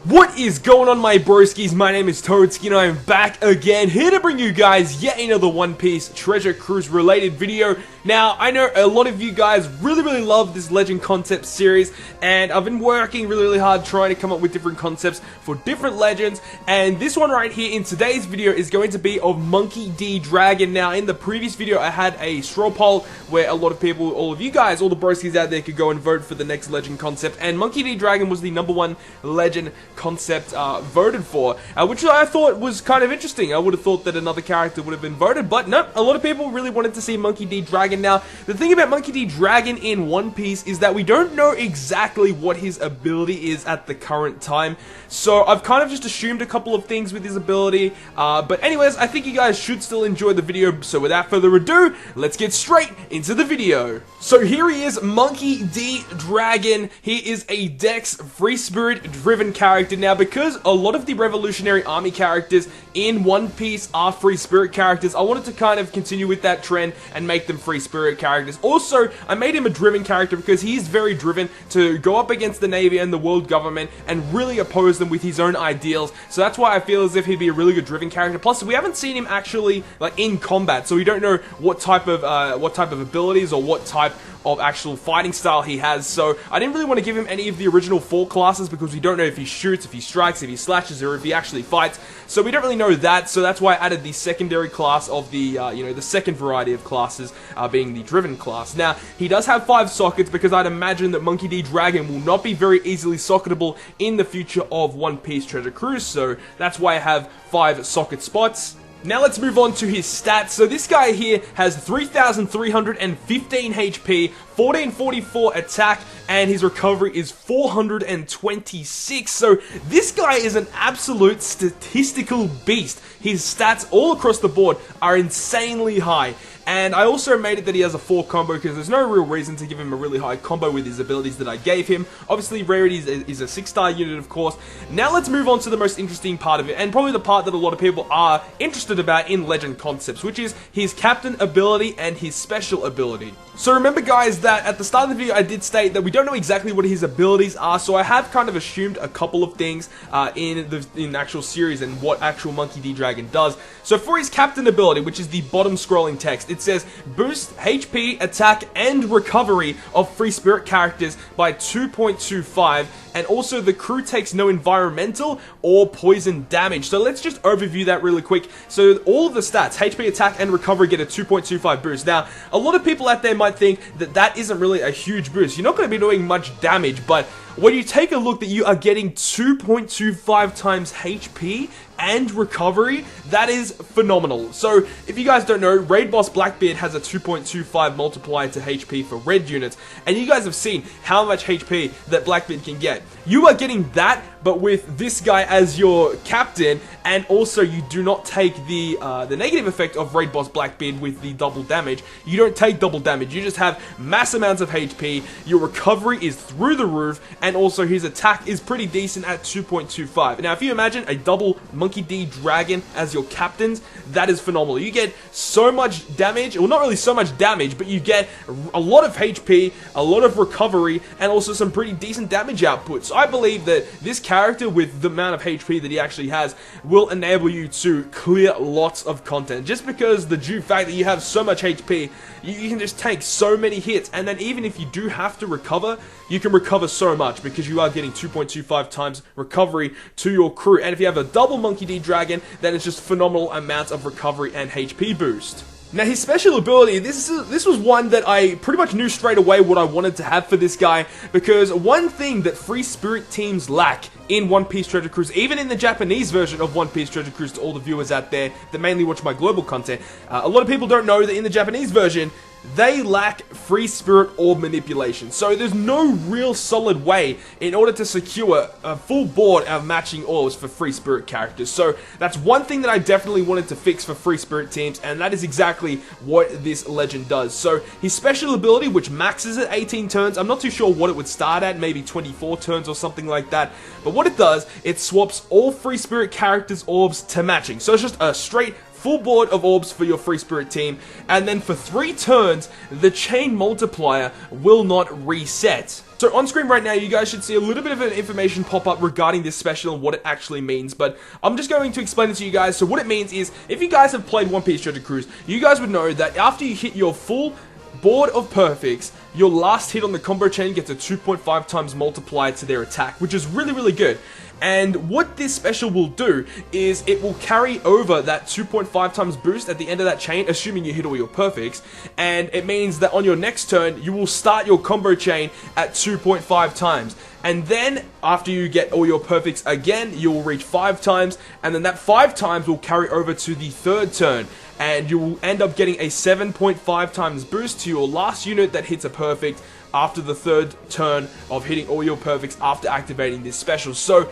What is going on, my broskies? My name is Toadskii and I am back again, here to bring you guys yet another One Piece Treasure Cruise related video. Now, I know a lot of you guys really love this Legend Concept series, and I've been working really hard trying to come up with different concepts for different legends, and this one right here in today's video is going to be of Monkey D. Dragon. Now, in the previous video, I had a straw poll where a lot of people, all of you guys, all the broskies out there could go and vote for the next Legend Concept, and Monkey D. Dragon was the #1 Legend Concept voted for, which I thought was kind of interesting. I would have thought that another character would have been voted, but no, a lot of people really wanted to see Monkey D. Dragon. Now, the thing about Monkey D. Dragon in One Piece is that we don't know exactly what his ability is at the current time, so I've kind of just assumed a couple of things with his ability, but anyways, I think you guys should still enjoy the video, so without further ado, let's get straight into the video. So here he is, Monkey D. Dragon. He is a Dex free spirit driven character. Now, because a lot of the Revolutionary Army characters in One Piece are free spirit characters, I wanted to kind of continue with that trend and make them free spirit characters. Also, I made him a driven character because he's very driven to go up against the Navy and the world government and really oppose them with his own ideals. So that's why I feel as if he'd be a really good driven character. Plus, we haven't seen him actually like in combat, so we don't know what type of abilities or what type of actual fighting style he has. So I didn't really want to give him any of the original 4 classes because we don't know if he shoots, if he strikes, if he slashes, or if he actually fights. So we don't really know that. So that's why I added the secondary class of the the second variety of classes, being the driven class. Now, he does have 5 sockets because I'd imagine that Monkey D. Dragon will not be very easily socketable in the future of One Piece Treasure Cruise. So that's why I have 5 socket spots. Now let's move on to his stats. So this guy here has 3,315 HP, 1444 attack, and his recovery is 426. So this guy is an absolute statistical beast. His stats all across the board are insanely high. And I also made it that he has a 4 combo because there's no real reason to give him a really high combo with his abilities that I gave him. Obviously, rarity is a 6-star unit, of course. Now let's move on to the most interesting part of it, and probably the part that a lot of people are interested about in Legend Concepts, which is his captain ability and his special ability. So remember, guys, that at the start of the video I did state that we don't know exactly what his abilities are, so I have kind of assumed a couple of things in the actual series and what actual Monkey D. Dragon does. So for his captain ability, which is the bottom scrolling text, it says boost HP, attack, and recovery of free spirit characters by 2.25, and also the crew takes no environmental or poison damage. So let's just overview that really quick. So all of the stats, HP, attack, and recovery, get a 2.25 boost. Now, a lot of people out there might think that that isn't really a huge boost. You're not going to be doing much damage, but when you take a look that you are getting 2.25 times HP and recovery, that is phenomenal. So, if you guys don't know, Raid Boss Blackbeard has a 2.25 multiplier to HP for red units, and you guys have seen how much HP that Blackbeard can get. You are getting that, but with this guy as your captain, and also you do not take the negative effect of Raid Boss Blackbeard with the double damage. You don't take double damage, you just have mass amounts of HP, your recovery is through the roof, and also his attack is pretty decent at 2.25. Now, if you imagine a double Monkey D. Dragon as your captains, that is phenomenal. You get so much damage, well, not really so much damage, but you get a lot of HP, a lot of recovery, and also some pretty decent damage output. So I believe that this character, with the amount of HP that he actually has, will enable you to clear lots of content. Just because the due fact that you have so much HP, you can just take so many hits, and then even if you do have to recover, you can recover so much because you are getting 2.25 times recovery to your crew. And if you have a double Monkey D. Dragon, then it's just phenomenal amounts of recovery and HP boost. Now, his special ability, this was one that I pretty much knew straight away what I wanted to have for this guy, because one thing that free spirit teams lack in One Piece Treasure Cruise, even in the Japanese version of One Piece Treasure Cruise, to all the viewers out there that mainly watch my global content, a lot of people don't know that in the Japanese version, they lack free spirit orb manipulation. So there's no real solid way in order to secure a full board of matching orbs for free spirit characters. So that's one thing that I definitely wanted to fix for free spirit teams, and that is exactly what this legend does. So his special ability, which maxes at 18 turns, I'm not too sure what it would start at, maybe 24 turns or something like that, but what it does, it swaps all free spirit characters' orbs to matching. So it's just a straight full board of orbs for your free spirit team, and then for 3 turns, the chain multiplier will not reset. So on screen right now, you guys should see a little bit of information pop up regarding this special and what it actually means, but I'm just going to explain it to you guys. So what it means is, if you guys have played One Piece Treasure Cruise, you guys would know that after you hit your full board of perfects, your last hit on the combo chain gets a 2.5 times multiplier to their attack, which is really, really good. And what this special will do is it will carry over that 2.5 times boost at the end of that chain, assuming you hit all your perfects, and it means that on your next turn, you will start your combo chain at 2.5 times. And then, after you get all your perfects again, you will reach 5 times, and then that 5 times will carry over to the 3rd turn. And you will end up getting a 7.5 times boost to your last unit that hits a perfect after the 3rd turn of hitting all your perfects after activating this special. So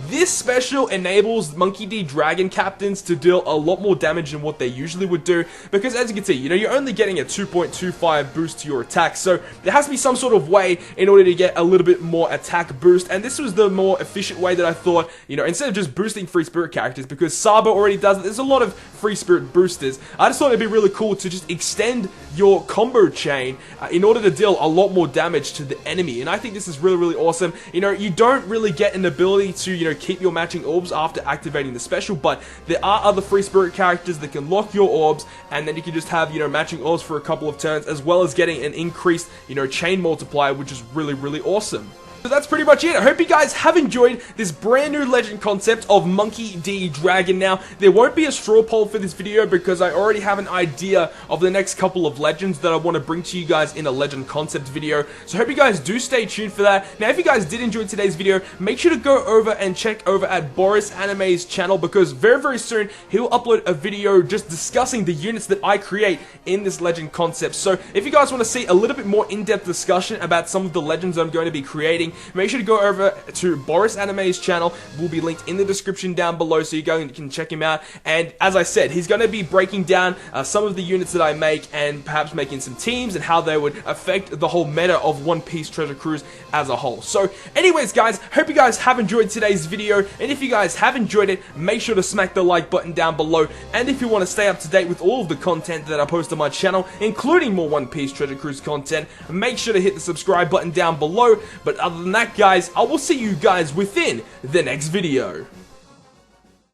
this special enables Monkey D Dragon captains to deal a lot more damage than what they usually would do, because as you can see, you know, you're only getting a 2.25 boost to your attack, so there has to be some sort of way in order to get a little bit more attack boost, and this was the more efficient way that I thought, you know, instead of just boosting free spirit characters, because Saba already does it, there's a lot of free spirit boosters. I just thought it'd be really cool to just extend your combo chain in order to deal a lot more damage to the enemy, and I think this is really, really awesome. You know, you don't really get an ability to, you know, keep your matching orbs after activating the special, but there are other free spirit characters that can lock your orbs, and then you can just have, you know, matching orbs for a couple of turns, as well as getting an increased, you know, chain multiplier, which is really, really awesome. So that's pretty much it. I hope you guys have enjoyed this brand new legend concept of Monkey D Dragon. Now, there won't be a straw poll for this video because I already have an idea of the next couple of legends that I want to bring to you guys in a legend concept video. So I hope you guys do stay tuned for that. Now, if you guys did enjoy today's video, make sure to go over and check over at Boris Anime's channel, because very, very soon he'll upload a video just discussing the units that I create in this legend concept. So if you guys want to see a little bit more in-depth discussion about some of the legends I'm going to be creating, make sure to go over to Boris Anime's channel. It will be linked in the description down below, so you can check him out. And as I said, he's going to be breaking down some of the units that I make, and perhaps making some teams and how they would affect the whole meta of One Piece Treasure Cruise as a whole. So anyways, guys, hope you guys have enjoyed today's video, and if you guys have enjoyed it, make sure to smack the like button down below. And if you want to stay up to date with all of the content that I post on my channel, including more One Piece Treasure Cruise content, make sure to hit the subscribe button down below. But other than that, guys, I will see you guys within the next video.